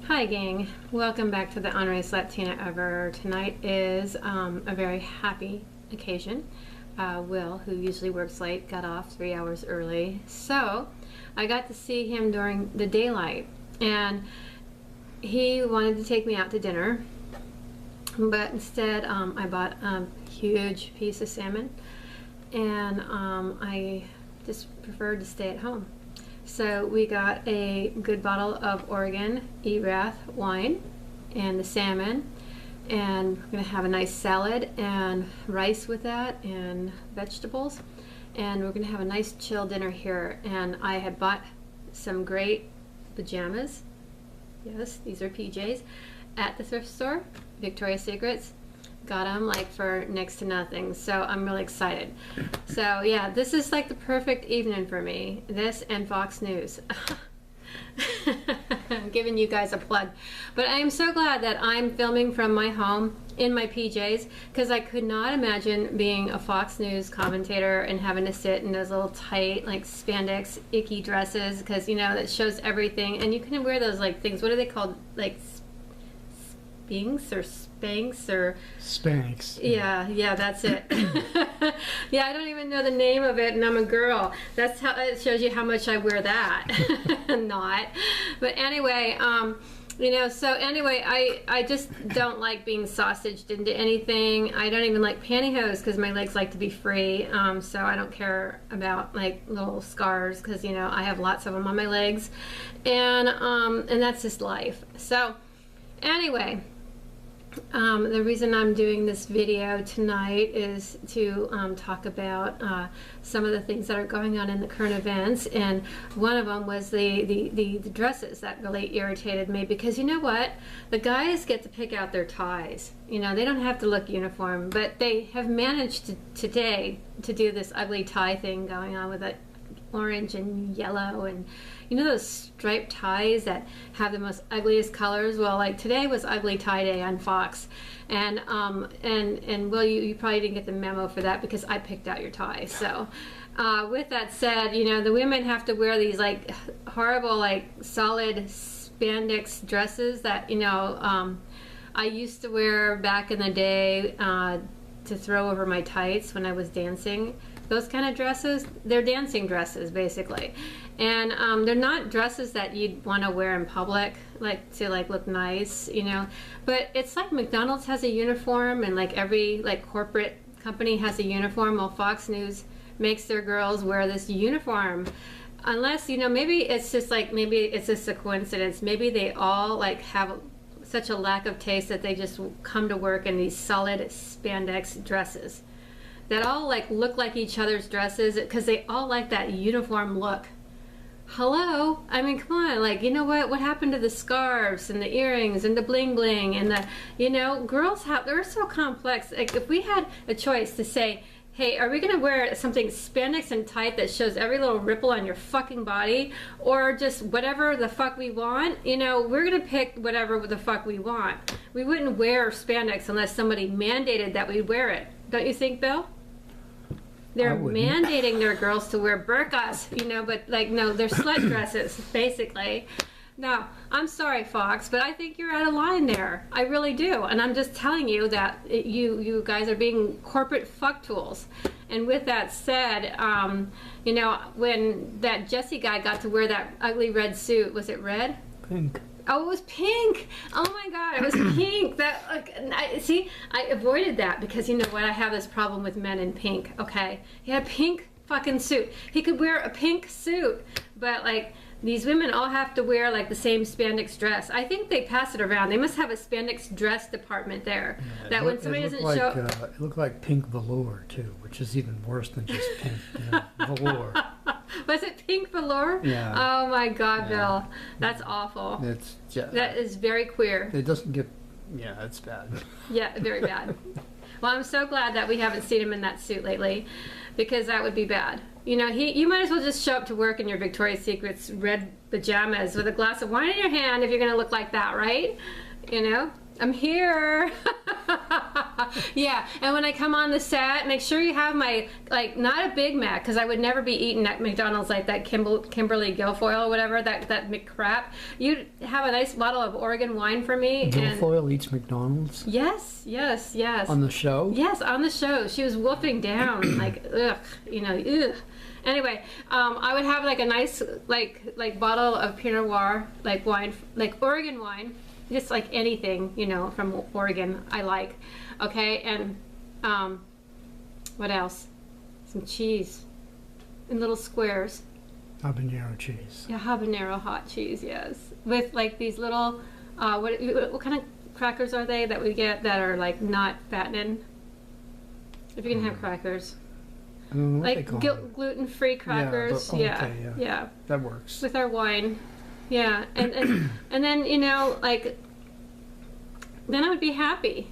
Hi gang, welcome back to the Honorary Latina Ever. Tonight is a very happy occasion. Will, who usually works late, got off 3 hours early. So I got to see him during the daylight, and he wanted to take me out to dinner, but instead I bought a huge piece of salmon, and I just preferred to stay at home. So we got a good bottle of Oregon Erath wine and the salmon, and we're gonna have a nice salad and rice with that and vegetables, and we're gonna have a nice chill dinner here. And I had bought some great pajamas, yes, these are PJs, at the thrift store, Victoria's Secrets. Got them like for next to nothing, so I'm really excited. So yeah, this is like the perfect evening for me. This and Fox News. I'm giving you guys a plug, but I am so glad that I'm filming from my home in my PJs, because I could not imagine being a Fox News commentator and having to sit in those little tight like spandex icky dresses, because you know that shows everything, and you can wear those like things, what are they called, like Spanx or Spanx or Spandex. Yeah, that's it. Yeah, I don't even know the name of it, and I'm a girl. That's how it shows you how much I wear that. Not, but anyway, you know. So anyway, I just don't like being sausaged into anything. I don't even like pantyhose because my legs like to be free. So I don't care about like little scars, because you know I have lots of them on my legs, and that's just life. So anyway. The reason I'm doing this video tonight is to talk about some of the things that are going on in the current events, and one of them was the dresses that really irritated me, because you know what, the guys get to pick out their ties. You know, they don't have to look uniform, but they have managed today to do this ugly tie thing going on with it, orange and yellow, and you know those striped ties that have the most ugliest colors. Well, like today was ugly tie day on Fox, and well, you probably didn't get the memo for that because I picked out your tie. So with that said, you know the women have to wear these like horrible like solid spandex dresses that you know I used to wear back in the day to throw over my tights when I was dancing. Those kind of dresses, they're dancing dresses basically, and they're not dresses that you'd want to wear in public, like to like look nice, you know. But it's like McDonald's has a uniform, and like every like corporate company has a uniform. Well, Fox News makes their girls wear this uniform, unless you know maybe it's just like maybe it's just a coincidence. Maybe they all like have such a lack of taste that they just come to work in these solid spandex dresses that all like look like each other's dresses, because they all like that uniform look. Hello, I mean, come on, like, you know what happened to the scarves and the earrings and the bling bling and the, you know, girls they're so complex. Like if we had a choice to say, hey, are we gonna wear something spandex and tight that shows every little ripple on your fucking body, or just whatever the fuck we want, you know, we're gonna pick whatever the fuck we want. We wouldn't wear spandex unless somebody mandated that we wear it. Don't you think, Bill? They're mandating their girls to wear burqas, you know, but like, no, they're slut dresses, basically. No, I'm sorry, Fox, but I think you're out of line there. I really do. And I'm just telling you that you guys are being corporate fuck tools. And with that said, you know, when that Jessie guy got to wear that ugly red suit, was it red? Pink. Oh, it was pink. Oh my God, it was pink. That I avoided that because you know what? I have this problem with men in pink. Okay, he had a pink fucking suit. He could wear a pink suit, but like these women all have to wear like the same spandex dress. I think they pass it around. They must have a spandex dress department there. Yeah, that when somebody doesn't show, it looked like pink velour too, which is even worse than just pink. You know, velour. Was it pink velour? Yeah. Oh my God, Bill, that's awful. It's that is very queer. It doesn't get. Yeah, it's bad. Yeah, very bad. Well, I'm so glad that we haven't seen him in that suit lately, because that would be bad. You know, you might as well just show up to work in your Victoria's Secret's red pajamas with a glass of wine in your hand if you're going to look like that, right? You know, I'm here. Yeah, and when I come on the set, make sure you have my, like, not a Big Mac, because I would never be eating at McDonald's like that Kimberly Guilfoyle or whatever, that McCrap. You have a nice bottle of Oregon wine for me. Guilfoyle eats McDonald's? Yes. On the show? Yes, on the show. She was wolfing down, like, ugh, ugh. Anyway, I would have like a nice, like bottle of Pinot Noir, like wine, like Oregon wine, just like anything, from Oregon I like. Okay, and what else? Some cheese in little squares. Habanero cheese. Yeah, habanero hot cheese, yes. With like these little, what kind of crackers are they that we get that are like not fattening? If you can have crackers. I don't know what they Like call them. gluten-free crackers. Yeah. That works. With our wine. Yeah. And then, like, then I would be happy.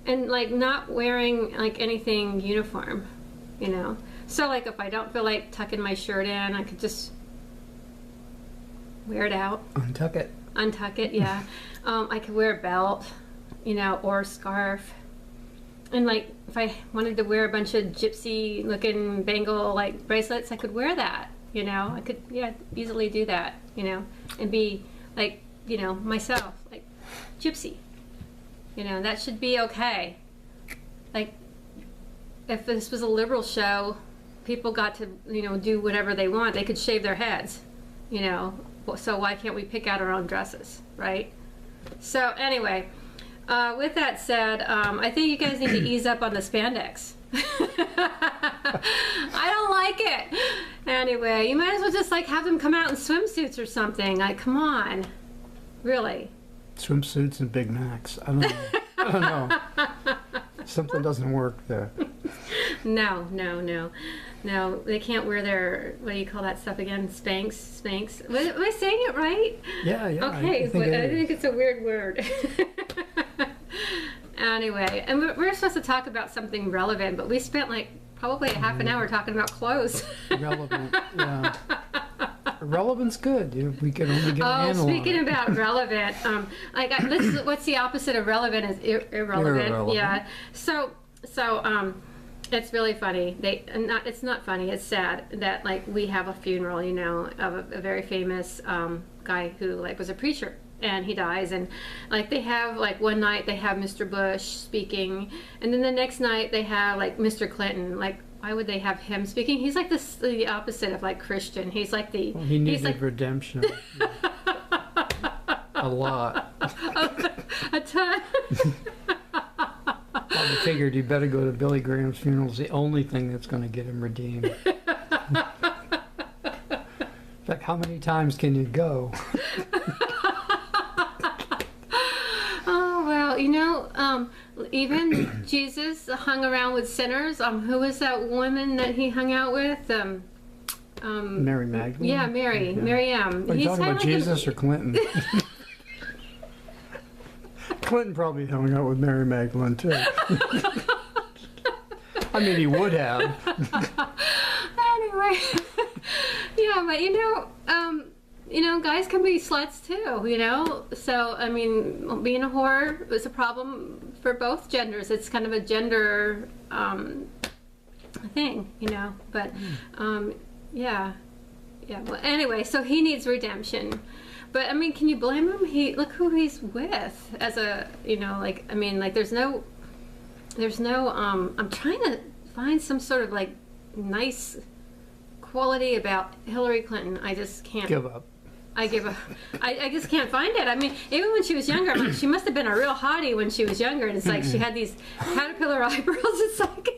And like not wearing like anything uniform, So like if I don't feel like tucking my shirt in, I could just wear it out. Untuck it. Untuck it, yeah. I could wear a belt, or a scarf. And like if I wanted to wear a bunch of gypsy looking bangle like bracelets, I could wear that, I could easily do that, and be like, myself, like gypsy. That should be okay. Like if this was a liberal show, people got to, do whatever they want. They could shave their heads, so why can't we pick out our own dresses, right? So anyway, with that said, I think you guys need to ease up on the spandex. I don't like it. Anyway, you might as well just like have them come out in swimsuits or something. Like, come on. Really. Swimsuits and Big Macs. I don't know. Something doesn't work there. No, they can't wear their, what do you call that stuff again? Spanx? Am I saying it right? Yeah. Okay, I think it's a weird word. Anyway, and we're supposed to talk about something relevant, but we spent like probably a half an hour talking about clothes. Relevant, yeah. Relevant's good. We can only get a handle speaking on it. About relevant, what's the opposite of relevant is irrelevant. Yeah. So it's really funny. It's not funny. It's sad that like we have a funeral, of a very famous guy who like was a preacher, and he dies, and like they have like one night they have Mr. Bush speaking, and then the next night they have like Mr. Clinton. Like, why would they have him speaking? He's like the opposite of like Christian. He's like the he needed redemption. A lot. A ton. I figured you better go to Billy Graham's funeral. It's the only thing that's going to get him redeemed. In fact, how many times can you go? Oh, well, even Jesus hung around with sinners. Who was that woman that he hung out with? Mary Magdalene? Yeah, Mary. Okay. Miriam. Are you talking about Jesus or Clinton? Clinton probably hung out with Mary Magdalene, too. I mean, he would have. Anyway. Yeah, but guys can be sluts too, So, I mean, being a whore is a problem for both genders. It's kind of a gender thing, But, yeah. Well, anyway, so he needs redemption. But, I mean, can you blame him? Look who he's with as a, there's no, I'm trying to find some sort of, like, nice quality about Hillary Clinton. I just can't. Give up. I give up. I just can't find it. I mean, even when she was younger, I'm like, she must have been a real hottie when she was younger. And it's like she had these caterpillar eyebrows. It's like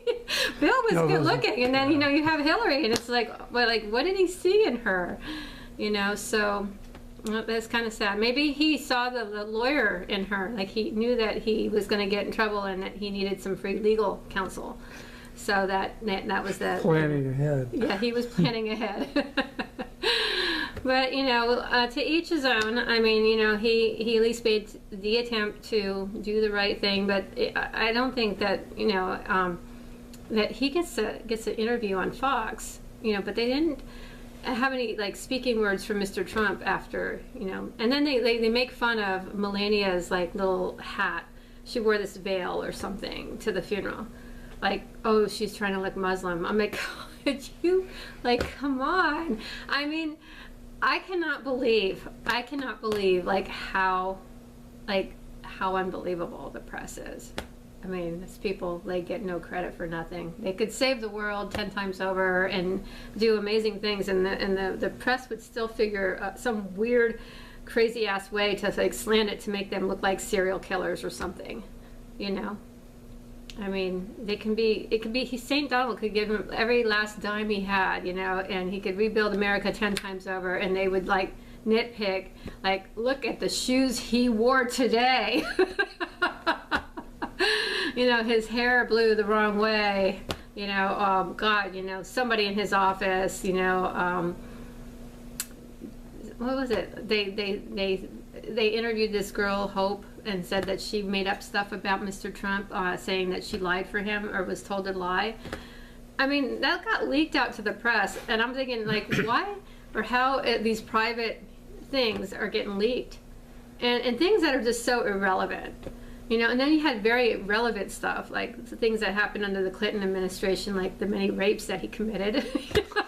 Bill was good looking, and then you have Hillary, and it's like, well, like what did he see in her? So that's kind of sad. Maybe he saw the lawyer in her. Like he knew that he was going to get in trouble and that he needed some free legal counsel. So that was the planning ahead. Yeah, he was planning ahead. But to each his own. I mean, he at least made the attempt to do the right thing. But I don't think that that he gets an interview on Fox. But they didn't have any like speaking words from Mr. Trump after. And then they make fun of Melania's like little hat. she wore this veil or something to the funeral. Like, oh, she's trying to look Muslim. I'm like, could you, like, come on. I mean, I cannot believe like how unbelievable the press is. I mean, these people, they get no credit for nothing. They could save the world 10 times over and do amazing things, and the press would still figure some weird, crazy-ass way to, like, slant it to make them look like serial killers or something, you know? I mean, it could be, St. Donald could give him every last dime he had, you know, and he could rebuild America 10 times over, and they would, like, nitpick, like, look at the shoes he wore today. You know, his hair blew the wrong way, you know, God, you know, somebody in his office, you know, what was it? They interviewed this girl, Hope, and said that she made up stuff about Mr. Trump, saying that she lied for him or was told to lie. I mean, that got leaked out to the press, and I'm thinking, like, why or how these private things are getting leaked, and things that are just so irrelevant. You know, and then you had very relevant stuff, like the things that happened under the Clinton administration, like the many rapes that he committed. And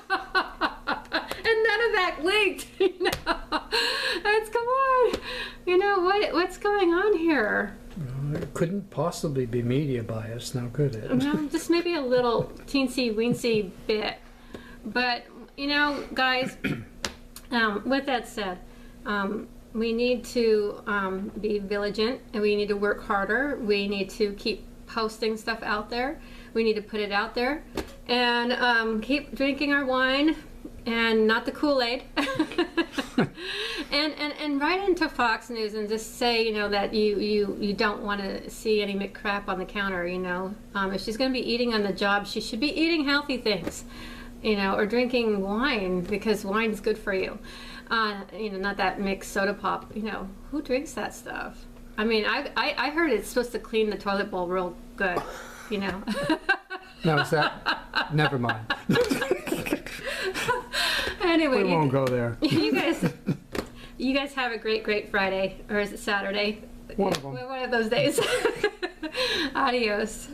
none of that leaked, you know. Come on. You know, what's going on here? Well, it couldn't possibly be media bias, now could it? No, just maybe a little teensy-weensy bit. But, you know, guys, with that said, we need to be vigilant, and we need to work harder. We need to keep posting stuff out there. We need to put it out there, and keep drinking our wine and not the Kool-Aid. and write into Fox News and just say, you know, that you don't want to see any McCrap on the counter. You know, if she's going to be eating on the job, she should be eating healthy things, you know, or drinking wine, because wine's good for you. You know, not that mixed soda pop. You know, who drinks that stuff? I mean, I heard it's supposed to clean the toilet bowl real good, you know. No, is that? Never mind. Anyway, we won't go there. You guys have a great Friday, or is it Saturday? One of them. One of those days. Adios.